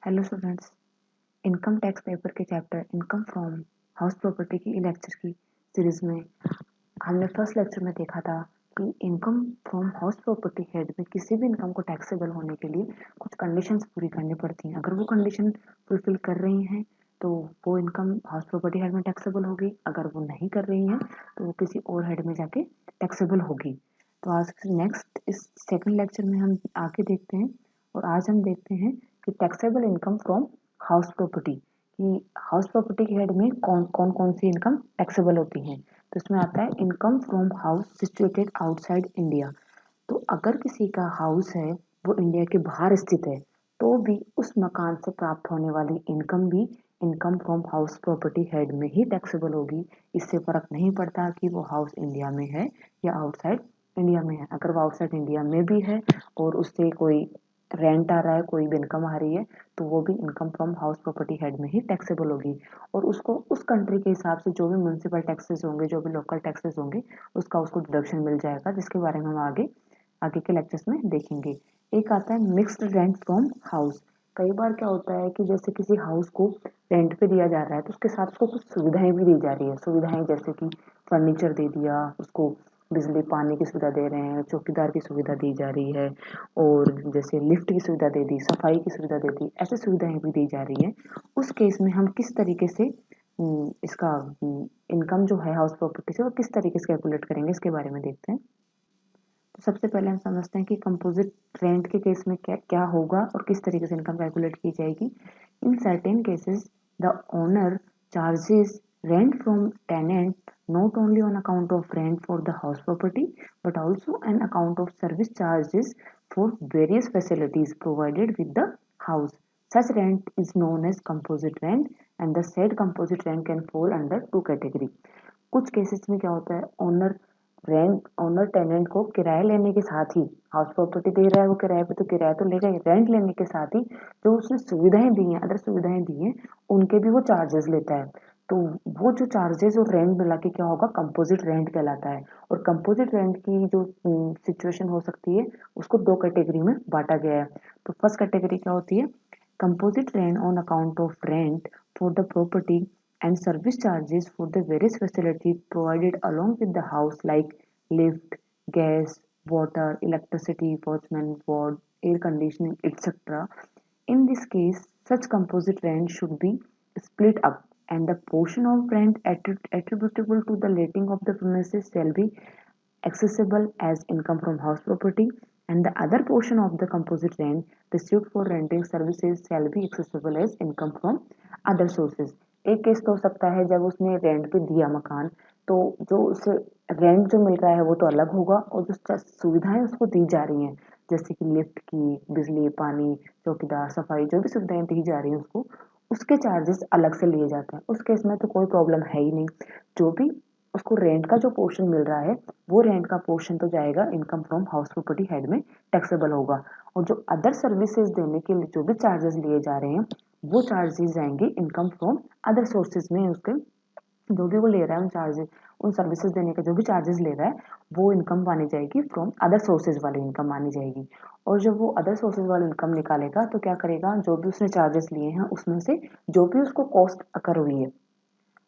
Hello students, income tax paper के chapter income from house property की lecture की series में हमने फर्स्ट लेक्चर में देखा था कि income from house property head में किसी भी इनकम को टैक्सेबल होने के लिए कुछ कंडीशंस पूरी करनी पड़ती हैं। अगर वो कंडीशन फुलफिल कर रही हैं तो वो इनकम हाउस प्रॉपर्टी हेड में टैक्सेबल होगी। अगर वो नहीं कर रही हैं तो वो किसी और हेड में जाके टैक्सेबल होगी। तो आज नेक्स्ट इस सेकंड लेक्चर में हम आगे देखते हैं और आज हम देखते हैं कि taxable income from house property कि हाउस प्रॉपर्टी के हेड में कौन सी इनकम टैक्सेबल होती हैं। तो इसमें आता है income from house situated outside India. तो अगर किसी का हाउस है वो इंडिया के बाहर स्थित है तो भी उस मकान से प्राप्त होने वाली इनकम भी income from house property head में ही टैक्सेबल होगी। इससे फर्क नहीं पड़ता कि वो हाउस इंडिया में है या आउटसाइड इंडिया में है। अगर वो आउटसाइड इंडिया में भी है और उससे कोई रेंट आ रहा है, कोई भी इनकम आ रही है, तो वो भी income from house property head में ही टैक्सेबल होगी। और उसको उस कंट्री के हिसाब से जो भी म्यूनसिपल टैक्सेस होंगे, जो भी लोकल टैक्सेस होंगे, उसका उसको डिडक्शन मिल जाएगा, जिसके बारे में हम आगे आगे के लेक्चर्स में देखेंगे। एक आता है मिक्स्ड रेंट फ्रॉम हाउस। कई बार क्या होता है कि जैसे किसी हाउस को रेंट पे दिया जा रहा है तो उसके साथ उसको कुछ सुविधाएं भी दी जा रही है। सुविधाएं जैसे कि फर्नीचर दे दिया उसको, बिजली पानी की सुविधा दे रहे हैं, चौकीदार की सुविधा दी जा रही है, और जैसे लिफ्ट की सुविधा दे दी, सफाई की सुविधा दे दी, ऐसी सुविधाएं भी दी जा रही है। उस केस में हम किस तरीके से इसका इनकम जो है हाउस प्रॉपर्टी से वो किस तरीके से कैलकुलेट करेंगे, इसके बारे में देखते हैं। तो सबसे पहले हम समझते हैं कि कंपोजिट रेंट के केस में क्या क्या होगा और किस तरीके से इनकम कैलकुलेट की जाएगी। In certain cases the owner charges rent from tenant not only on account of rent for the house property but also an account of service charges for various facilities provided with the house. Such rent is known as composite rent and the said composite rent can fall under two category. कुछ cases में क्या होता है, owner tenant को किराया लेने के साथ ही हाउस प्रॉपर्टी दे रहा है, वो किराए पे तो किराया तो लेगा ही, रेंट लेने के साथ ही जो उसने सुविधाएं दी हैं, अदर सुविधाएं दी हैं, उनके भी वो चार्जेस लेता है। तो वो जो चार्जेस और रेंट मिला के क्या होगा, कंपोजिट रेंट कहलाता है। और कंपोजिट रेंट की जो सिचुएशन हो सकती है उसको दो कैटेगरी में बांटा गया है। तो फर्स्ट कैटेगरी क्या होती है, composite rent on account of rent for the property and service charges for the various facilities provided along with the house like lift, gas, water, electricity, watchman ward, air conditioning, etc. In this case, such composite rent should be split up and the portion of rent attributable to the letting of the premises shall be accessible as income from house property, and the other portion of the composite rent received for renting services shall be accessible as income from other sources. एक case तो हो सकता है जब उसने rent पे दिया मकान, तो जो उसे रेंट जो मिल रहा है वो तो अलग होगा, और जो सुविधाएं उसको दी जा रही हैं जैसे कि लिफ्ट की, बिजली पानी, चौकीदार, सफाई, जो भी सुविधाएं दी जा रही हैं उसको, उसके चार्जेस अलग से लिए जाते हैं। उस केस में तो कोई प्रॉब्लम है ही नहीं। जो भी उसको रेंट का जो पोर्शन मिल रहा है वो रेंट का पोर्शन तो जाएगा income from house property head में टैक्सेबल होगा। और जो अदर सर्विसेज देने के लिए जो भी चार्जेस लिए जा रहे हैं वो चार्जेस जाएंगे इनकम फ्रॉम अदर सोर्सेज में। उसके जो भी वो ले रहा है उन चार्जेस, उन सर्विसेज देने के जो भी चार्जेस ले रहा है वो इनकम मानी जाएगी फ्रॉम अदर सोर्सेज वाली इनकम मानी जाएगी। और जब वो अदर सोर्सेज वाली इनकम निकालेगा तो क्या करेगा, जो भी उसने चार्जेस लिए हैं उसमें से जो भी उसको कॉस्ट अकर हुई है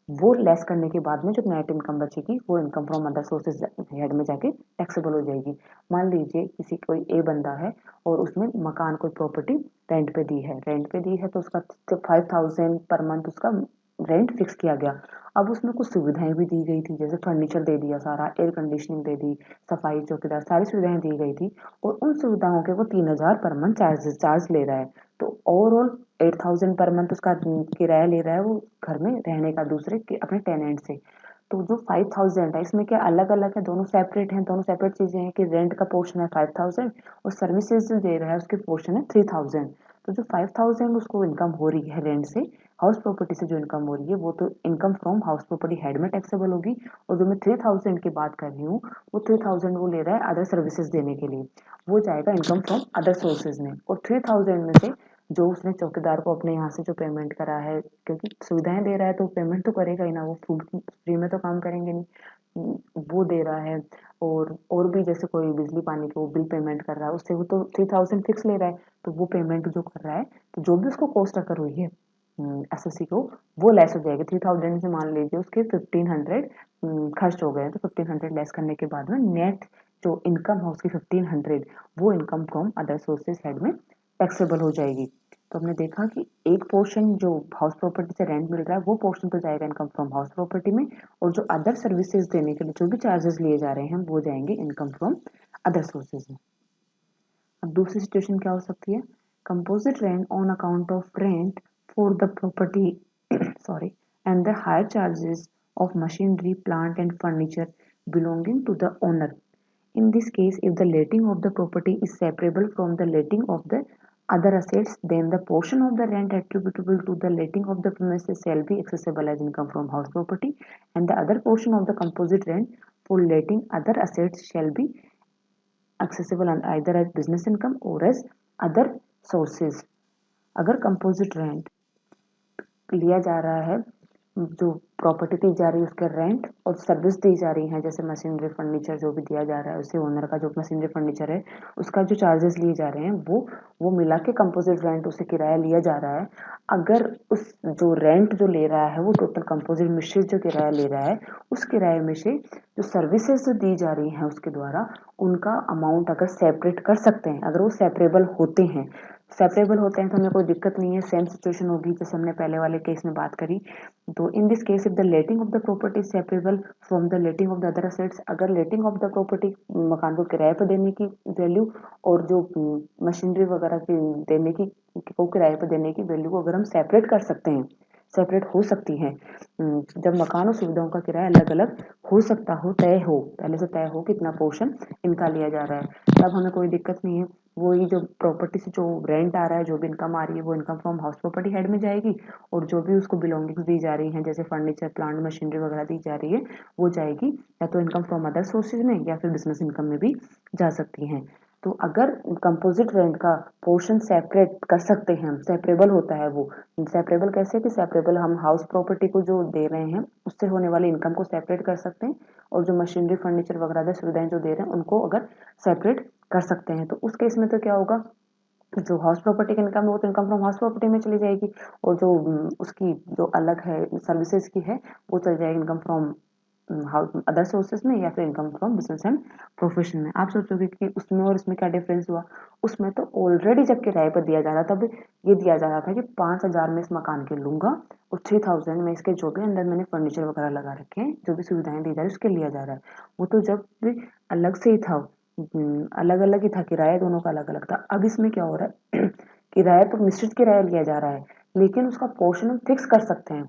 वो लेस करने के बाद में जो नेट इनकम बचेगी वो income from other sources head में जाके टैक्सेबल हो जाएगी। मान लीजिए किसी कोई ए बंदा है और उसने मकान कोई प्रॉपर्टी रेंट पे दी है तो उसका 5,000 पर मंथ उसका रेंट फिक्स किया गया। अब उसमें कुछ सुविधाएं भी दी गई थी, जैसे फर्नीचर दे दिया सारा, एयर कंडीशनिंग दे दी, सफाई, चौकीदार, सारी सुविधाएं दी गई थी, और उन सुविधाओं के वो 3,000 पर मंथ चार्ज ले रहा है। तो ओवरऑल 8,000 पर मंथ उसका किराया ले रहा है वो घर में रहने का दूसरे के अपने टेनेंट से। तो जो 5,000 है इसमें क्या अलग अलग है, दोनों सेपरेट हैं, दोनों सेपरेट चीजें हैं कि रेंट का पोर्शन है 5,000 और सर्विसेज जो दे रहा है उसके पोर्शन है 3,000। तो जो 5,000 उसको इनकम हो रही है रेंट से, हाउस प्रॉपर्टी से जो इनकम हो रही है वो तो income from house property head में टैक्सेबल होगी। और जो मैं 3,000 की बात कर रही हूँ वो 3,000 वो ले रहा है अदर सर्विसेज देने के लिए, वो जाएगा इनकम फ्रॉम अदर सोर्सेज में। और 3,000 में से जो उसने चौकीदार को अपने यहाँ से जो पेमेंट करा है, क्योंकि सुविधाएं दे रहा है तो पेमेंट तो करेगा ही ना, वो फ्री में तो काम करेंगे नहीं, वो दे रहा है, और भी जैसे कोई बिजली पानी के वो बिल पेमेंट कर रहा है, उससे वो तो 3000 फिक्स ले रहा है, तो वो पेमेंट जो कर रहा है, तो जो भी उसको कॉस्ट अगर हुई है एसएससी को, वो लेस हो जाएगी। 3000 से मान लीजिए उसके 1500 खर्च हो गए, तो 1500 लेस करने के बाद में नेट जो इनकम है उसकी 1500, वो income from other sources head में टैक्सेबल हो जाएगी। तो हमने देखा कि एक पोर्शन जो हाउस प्रॉपर्टी से रेंट मिल रहा है, वो पोर्शन तो जाएगा इनकम फ्रॉम हाउस प्रॉपर्टी में, और जो अदर सर्विसेज देने के लिए जो भी चार्जेस लिए जा रहे हैं वो जाएंगे इनकम फ्रॉम अदर सोर्सेज में। अब दूसरी सिचुएशन क्या हो सकती है, composite rent on account of rent for the property sorry and the higher charges of machinery plant and furniture belonging to the owner. In this case, if the letting of the property is separable from the letting of the other assets, then the portion of the rent attributable to the letting of the premises shall be accessible as income from house property, and the other portion of the composite rent for letting other assets shall be accessible either as business income or as other sources. अगर composite rent लिया जा रहा है, जो property दी जा रही है उसके रेंट और सर्विस दी जा रही है, जैसे मशीनरी फर्नीचर जो भी दिया जा रहा है उससे ओनर का जो मशीनरी फर्नीचर है उसका जो चार्जेस लिए जा रहे हैं वो मिला के कंपोजिट रेंट उसे किराया लिया जा रहा है। अगर उस जो रेंट जो ले रहा है वो टोटल कंपोजिट मिश्रित जो किराया ले रहा है, उस किराए में से जो सर्विसेज जो दी जा रही हैं उसके द्वारा उनका अमाउंट अगर सेपरेट कर सकते हैं, अगर वो सेपरेबल होते हैं, सेपरेबल होते हैं तो हमें कोई दिक्कत नहीं है। सेम सिचुएशन होगी जैसे हमने पहले वाले केस में बात करी। तो in this case if the letting of the property separable from the letting of the other assets, अगर लेटिंग ऑफ द प्रॉपर्टी मकान को किराए पर देने की वैल्यू और जो मशीनरी वगैरह की देने की को किराए पर देने की वैल्यू को अगर हम सेपरेट कर सकते हैं, सेपरेट हो सकती है, जब मकान और सुविधाओं का किराया अलग अलग हो सकता हो, तय हो, पहले से तय हो कितना पोर्शन इनका लिया जा रहा है, तब हमें कोई दिक्कत नहीं है। वही जो प्रॉपर्टी से जो रेंट आ रहा है, जो भी इनकम आ रही है, वो income from house property head में जाएगी, और जो भी उसको बिलोंगिंग्स दी जा रही हैं जैसे फर्नीचर प्लांट मशीनरी वगैरह दी जा रही है वो जाएगी या तो इनकम फ्रॉम अदर सोर्सेज में या फिर बिजनेस इनकम में भी जा सकती हैं। तो अगर कंपोजिट रेंट का पोर्शन सेपरेट कर सकते हैं हम, सेपरेबल होता है वो, सेपरेबल कैसे कि सेपरेबल हम हाउस प्रॉपर्टी को जो दे रहे हैं उससे होने वाली इनकम को सेपरेट कर सकते हैं, और जो मशीनरी फर्नीचर वगैरह सुविधाएं जो दे रहे हैं उनको अगर सेपरेट कर सकते हैं, तो उस केस में तो क्या होगा, जो हाउस प्रॉपर्टी की इनकम है वो तो इनकम फ्रॉम हाउस प्रॉपर्टी में चली जाएगी, और जो उसकी जो अलग है सर्विसेज की है वो चली जाएगी इनकम फ्रॉम अदर सोर्सेज में या फिर income from business and profession में। आप सोचोगे कि उसमें और इसमें क्या डिफरेंस हुआ, उसमें तो ऑलरेडी जब किराए पर दिया जा रहा था, तब ये दिया जा रहा था कि 5000 में इस मकान के लूंगा और 3000 में इसके जो भी अंदर मैंने फर्नीचर वगैरह लगा रखे हैं, जो भी सुविधाएं दी जा रही है उसके लिया जा रहा है। वो तो जब भी अलग से ही था, अलग अलग ही था, किराया दोनों का अलग अलग था। अब इसमें क्या हो रहा है किराया तो मिश्रित किराया लिया जा रहा है, लेकिन उसका पोर्शन हम फिक्स कर सकते हैं।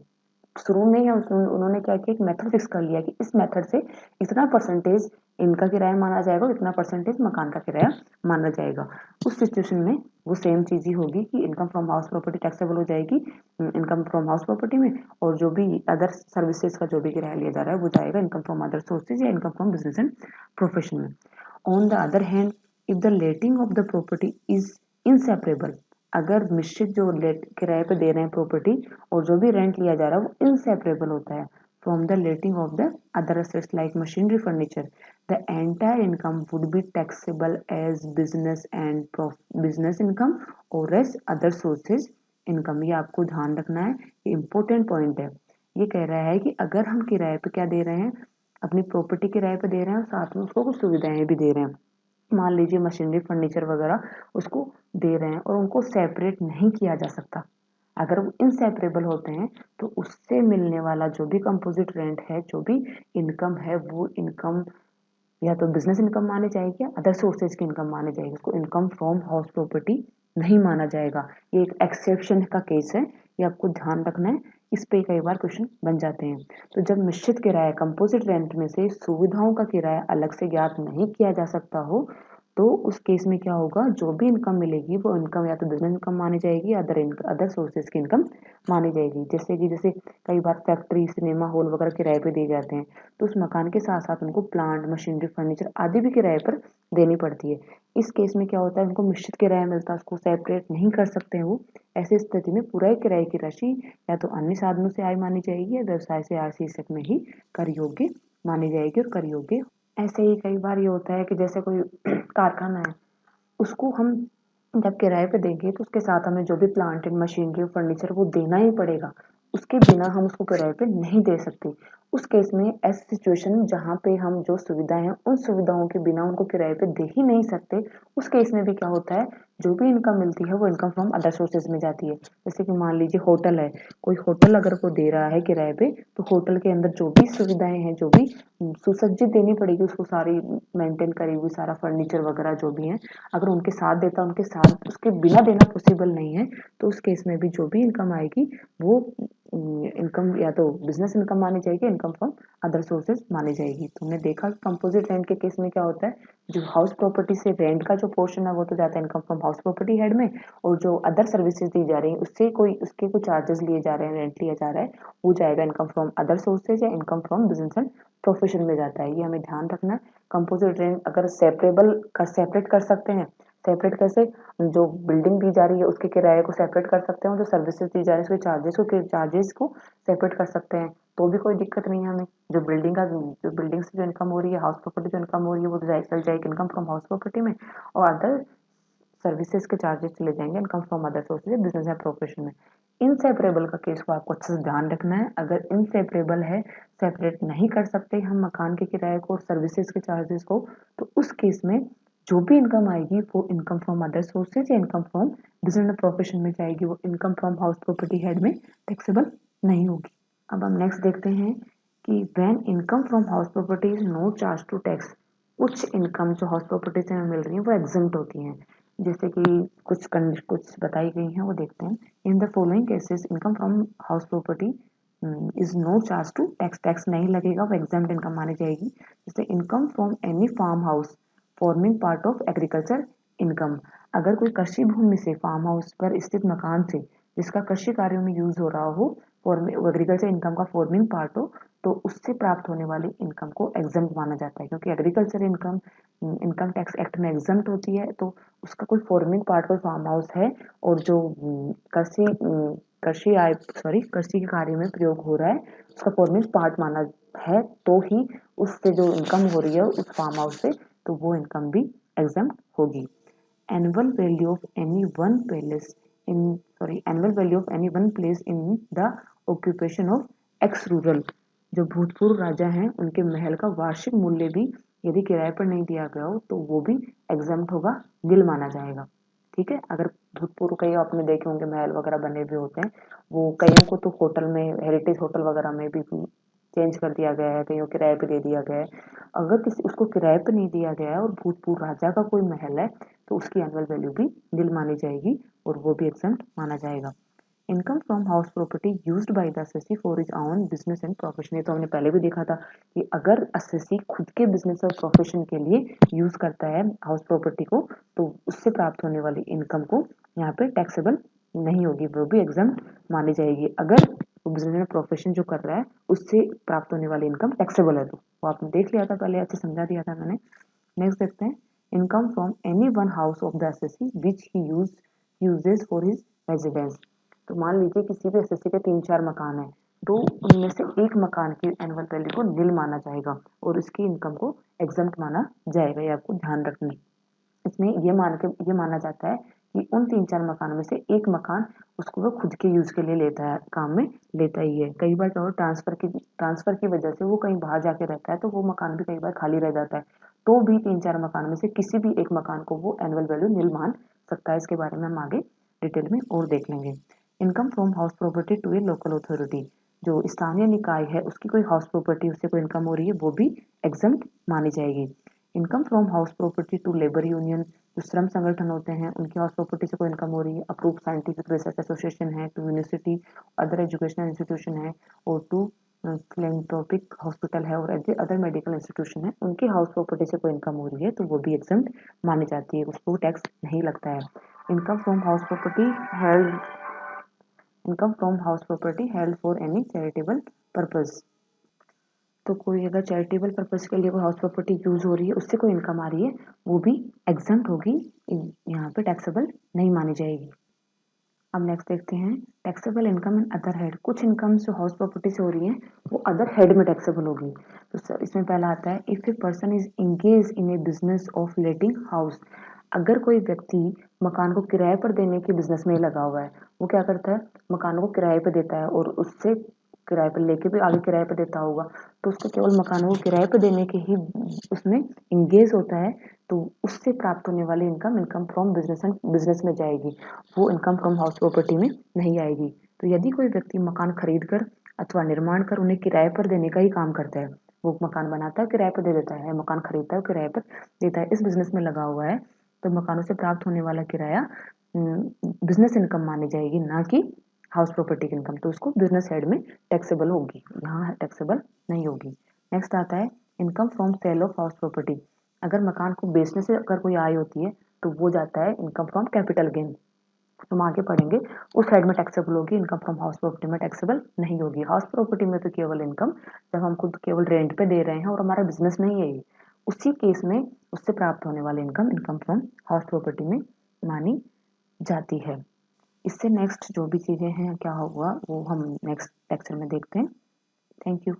शुरू में ही उन्होंने क्या किया, एक मेथड फिक्स कर लिया कि इस मेथड से इतना परसेंटेज इनका किराया माना जाएगा और इतना परसेंटेज मकान का किराया माना जाएगा। उस सिचुएशन में वो सेम चीज ही होगी कि income from house property taxable हो जाएगी इनकम फ्रॉम हाउस प्रॉपर्टी में, और जो भी अदर सर्विसेज का जो भी किराया लिया जा रहा है वो जाएगा इनकम फ्रॉम अदर सोर्सेज या income from business and profession में। On the other hand, if the letting of the property is inseparable, अगर मिश्रित जो लेट किराए पे दे रहे हैं प्रॉपर्टी और जो भी रेंट लिया जा रहा है वो इनसेपरेबल होता है from the letting of the other assets like machinery furniture, the entire income would be taxable as business and business income और एज अदर सोर्सेज इनकम। ये आपको ध्यान रखना है, ये इंपॉर्टेंट पॉइंट है। ये कह रहा है कि अगर हम किराए पे क्या दे रहे हैं, अपनी प्रॉपर्टी किराए पे दे रहे हैं और साथ में उसको कुछ सुविधाएं भी दे रहे हैं, मान लीजिए मशीनरी फर्नीचर वगैरह उसको दे रहे हैं और उनको सेपरेट नहीं किया जा सकता, अगर वो इनसेपरेबल होते हैं तो उससे मिलने वाला जो भी कंपोजिट रेंट है, जो भी इनकम है, वो इनकम या तो बिजनेस इनकम माने जाएगी या अदर सोर्सेज की इनकम माने जाएगी, उसको इनकम फ्रॉम हाउस प्रॉपर्टी नहीं माना जाएगा। ये एक एक्सेप्शन का केस है, ये आपको ध्यान रखना है, इस पे कई बार क्वेश्चन बन जाते हैं। तो जब निश्चित किराया कंपोजिट रेंट में से सुविधाओं का किराया अलग से ज्ञात नहीं किया जा सकता हो, तो उस केस में क्या होगा, जो भी इनकम मिलेगी वो इनकम या तो बिजनेस इनकम मानी जाएगी या अदर सोर्सेज की इनकम मानी जाएगी। जैसे कई बार फैक्ट्री सिनेमा हॉल वगैरह किराए पे दिए जाते हैं, तो उस मकान के साथ साथ उनको प्लांट मशीनरी फर्नीचर आदि भी किराए पर देनी पड़ती है। इस केस में क्या होता है, उनको निश्चित किराया मिलता है, उसको सेपरेट नहीं कर सकते हैं वो। ऐसी स्थिति में पूरा ही किराए की राशि या तो अन्य साधनों से आय मानी जाएगी या व्यवसाय से आय शीर्षक में ही कर योग्य मानी जाएगी और कर योग्य। ऐसे ही कई बार ये होता है कि जैसे कोई कारखाना है, उसको हम जब किराए पे देंगे तो उसके साथ हमें जो भी प्लांट एंड मशीनरी फर्नीचर वो देना ही पड़ेगा। उसके बिना हम उसको किराए पे नहीं दे सकते। उस केस में ऐसी सिचुएशन जहाँ पे हम जो सुविधाएं हैं उन सुविधाओं के बिना उनको किराए पे दे ही नहीं सकते, उस केस में भी क्या होता है, जो भी इनकम मिलती है वो इनकम फ्रॉम अदर सोर्सेज में जाती है। जैसे कि मान लीजिए होटल है, कोई होटल अगर वो दे रहा है किराए पे, तो होटल के अंदर जो भी सुविधाएं हैं, जो भी सुसज्जित देनी पड़ेगी उसको, सारी मेंटेन करी हुई सारा फर्नीचर वगैरह जो भी है, अगर उनके साथ देता, उनके साथ उसके बिना देना पॉसिबल नहीं है, तो उस केस में भी जो भी इनकम आएगी वो इनकम या तो बिजनेस इनकम मानी जाएगी, इनकम फ्रॉम अदर सोर्सेज मानी जाएगी। तो हमने देखा कंपोजिट रेंट के केस में क्या होता है, जो हाउस प्रॉपर्टी से रेंट का जो पोर्शन है वो तो जाता है income from house property head में, और जो अदर सर्विसेज दी जा रही है उससे उसके कोई चार्जेस लिए जा रहे हैं, रेंट लिया जा रहा है, वो जाएगा इनकम फ्रॉम अदर सोर्सेज या income from business and profession में जाता है। ये हमें ध्यान रखना है। कंपोजिट रेंट अगर सेपरेट कर सकते हैं, सेपरेट कैसे, जो बिल्डिंग दी जा रही है उसके किराए को सेपरेट कर सकते हैं, जो सर्विसेज दी जा रही है उसके चार्जेस को सेपरेट कर सकते हैं, तो भी कोई दिक्कत नहीं है हमें। जो बिल्डिंग से जो इनकम हो रही है, हाउस प्रॉपर्टी जो इनकम हो रही है वो चल जाएगी इनकम फ्रॉम हाउस प्रॉपर्टी में, और अदर सर्विसेज के चार्जेस चले जाएंगे income from other sources business या प्रोफेशन में। इनसेपरेबल का केस को आपको अच्छे से ध्यान रखना है। अगर इनसेपरेबल है, सेपरेट नहीं कर सकते हम मकान के किराए को और सर्विसेज के चार्जेस को, तो उस केस में जो भी इनकम आएगी वो इनकम फ्रॉम अदर सोर्सेज या इनकम फ्रॉम बिजनेस प्रोफेशन में जाएगी, वो income from house property head में टैक्सेबल नहीं होगी। अब हम नेक्स्ट देखते हैं कि when income from house property is no charge to tax, कुछ इनकम जो हाउस प्रॉपर्टी से हमें मिल रही है वो एग्जम्प्ट होती हैं, जैसे कि कुछ बताई गई हैं वो देखते हैं। In the following cases income from house property is no charge to tax, tax नहीं लगेगा, वो एग्जम्प्ट इनकम मानी जाएगी। जैसे income from any farm house forming part of agriculture income, अगर कोई कृषि भूमि से, फार्म हाउस पर स्थित मकान से जिसका कृषि कार्यों में यूज हो रहा हो, एग्रीकल्चर इनकम का फॉर्मिंग पार्ट हो, तो उससे प्राप्त होने वाली इनकम को एग्जम्प्ट माना जाता है, क्योंकि agriculture income income tax act में एग्जम्प्ट होती है। तो उसका कोई फॉर्मिंग पार्ट, कोई फार्म हाउस है और जो कृषि कृषि आय सॉरी कृषि के कार्य में प्रयोग हो रहा है, उसका फॉर्मिंग पार्ट माना है, तो ही उससे जो इनकम हो रही है उस फार्म हाउस से, तो वो इनकम भी एग्जम्प्ट होगी। annual value of any one place in annual value of any one place in the occupation of ex rural, जो भूतपूर्व राजा हैं उनके महल का वार्षिक मूल्य भी यदि किराए पर नहीं दिया गया हो तो वो भी एग्जम्प्ट होगा, गिल माना जाएगा। ठीक है, अगर भूतपूर्व कई आपने देखे होंगे महल वगैरह बने हुए होते हैं, वो कईयों को तो होटल में, हेरिटेज होटल वगैरह में भी चेंज कर दिया गया है, कईयों किराए पे दे दिया गया है। अगर किसी उसको किराए पे नहीं दिया गया है और भूतपूर्व राजा का कोई महल है, तो उसकी एनुअल वैल्यू भी नील मानी जाएगी और वो भी एग्जम्प्ट माना जाएगा। Income from house property used by the assessee for his own business and profession, ये तो हमने पहले भी देखा था कि अगर असेसी खुद के बिजनेस और प्रोफेशन के लिए यूज करता है हाउस प्रॉपर्टी को, तो उससे प्राप्त होने वाली इनकम को यहाँ पे टैक्सेबल नहीं होगी, वो भी एग्जम्प्ट मानी जाएगी। अगर वो बिजनेस एंड प्रोफेशन जो कर रहा है उससे प्राप्त होने वाली इनकम टैक्सेबल है, तो वो आपने देख लिया था पहले, अच्छे समझा दिया था मैंने। नेक्स्ट देखते हैं, income from any one house of the assessee which he uses for his residence, तो मान लीजिए किसी भी एसएससी के 3-4 मकान है, तो उनमें से एक मकान की एनुअल वैल्यू को नील माना जाएगा और उसकी इनकम को एग्जम्प्ट माना जाएगा, ये आपको ध्यान रखना है। इसमें ये माना जाता है कि उन 3-4 मकानों में से एक मकान उसको वो खुद के यूज के लिए लेता है, काम में लेता ही है। कई बार क्या हो, ट्रांसफर की वजह से वो कहीं बाहर जाके रहता है, तो वो मकान भी कई बार खाली रह जाता है, तो भी 3-4 मकान में से किसी भी एक मकान को वो एनुअल वैल्यू नील मान सकता है। इसके बारे में हम आगे डिटेल में और देख लेंगे। Income from house property to a local authority, जो स्थानीय निकाय है उसकी कोई हाउस प्रॉपर्टी, उससे कोई इनकम हो रही है, वो भी एग्जम्प्ट मानी जाएगी। Income from house property to labour union, जो श्रम संगठन होते हैं उनकी हाउस प्रॉपर्टी से कोई इनकम हो रही है, अप्रूव साइंटिफिक रिसर्च एसोसिएशन है, to university other educational institution है, और टू फिलेंथ्रोपिक हॉस्पिटल है, और अदर मेडिकल इंस्टीट्यूशन है, उनकी हाउस प्रॉपर्टी से कोई इनकम हो रही है तो वो भी एग्जम्प्ट मानी जाती है, उसको टैक्स नहीं लगता है। Income from house property held income from house property held for any charitable purpose, तो कोई अगर चैरिटेबल पर्पज के लिए कोई हाउस प्रॉपर्टी यूज हो रही है, उससे कोई इनकम आ रही है, वो भी एग्जम्प्ट होगी, यहाँ पे टैक्सेबल नहीं मानी जाएगी। अब नेक्स्ट देखते हैं taxable income in other head. कुछ इनकम जो हाउस प्रॉपर्टी से हो रही है वो अदर हेड में टैक्सेबल होगी। तो इसमें पहला आता है if a person is engage in A business of letting house. अगर कोई व्यक्ति मकान को किराए पर देने के बिजनेस में लगा हुआ है, वो क्या करता है मकानों को किराए पर देता है और उससे किराए पर लेके भी आगे किराए पर देता होगा, तो उसको केवल मकानों को किराए पर देने के ही उसमें इंगेज होता है, तो उससे प्राप्त होने वाली इनकम इनकम फ्रॉम बिजनेस में जाएगी, वो इनकम फ्रॉम हाउस प्रॉपर्टी में नहीं आएगी। तो यदि कोई व्यक्ति मकान खरीद कर अथवा निर्माण कर उन्हें किराए पर देने का ही काम करता है, वो मकान बनाता है किराए पर दे देता है, मकान खरीदता है किराए पर देता है, इस बिजनेस में लगा हुआ है, तो मकानों से प्राप्त होने वाला किराया बिजनेस इनकम मानी जाएगी, ना कि हाउस प्रॉपर्टी की इनकम। तो उसको बिजनेस हेड में टैक्सेबल होगी, यहाँ टैक्सेबल नहीं होगी। नेक्स्ट आता है income from sale of house property. अगर मकान को बेचने से अगर कोई आय होती है तो वो जाता है इनकम फ्रॉम कैपिटल गेन। हम आगे पढ़ेंगे उस साइड में टैक्सेबल होगी, इनकम फ्रॉम हाउस प्रॉपर्टी में टैक्सेबल नहीं होगी। हाउस प्रॉपर्टी में तो केवल इनकम जब हम खुद केवल रेंट पे दे रहे हैं और हमारा बिजनेस नहीं है ये, उसी केस में उससे प्राप्त होने वाली income income from house property में मानी जाती है। इससे नेक्स्ट जो भी चीज़ें हैं क्या होगा वो हम नेक्स्ट लेक्चर में देखते हैं। Thank you.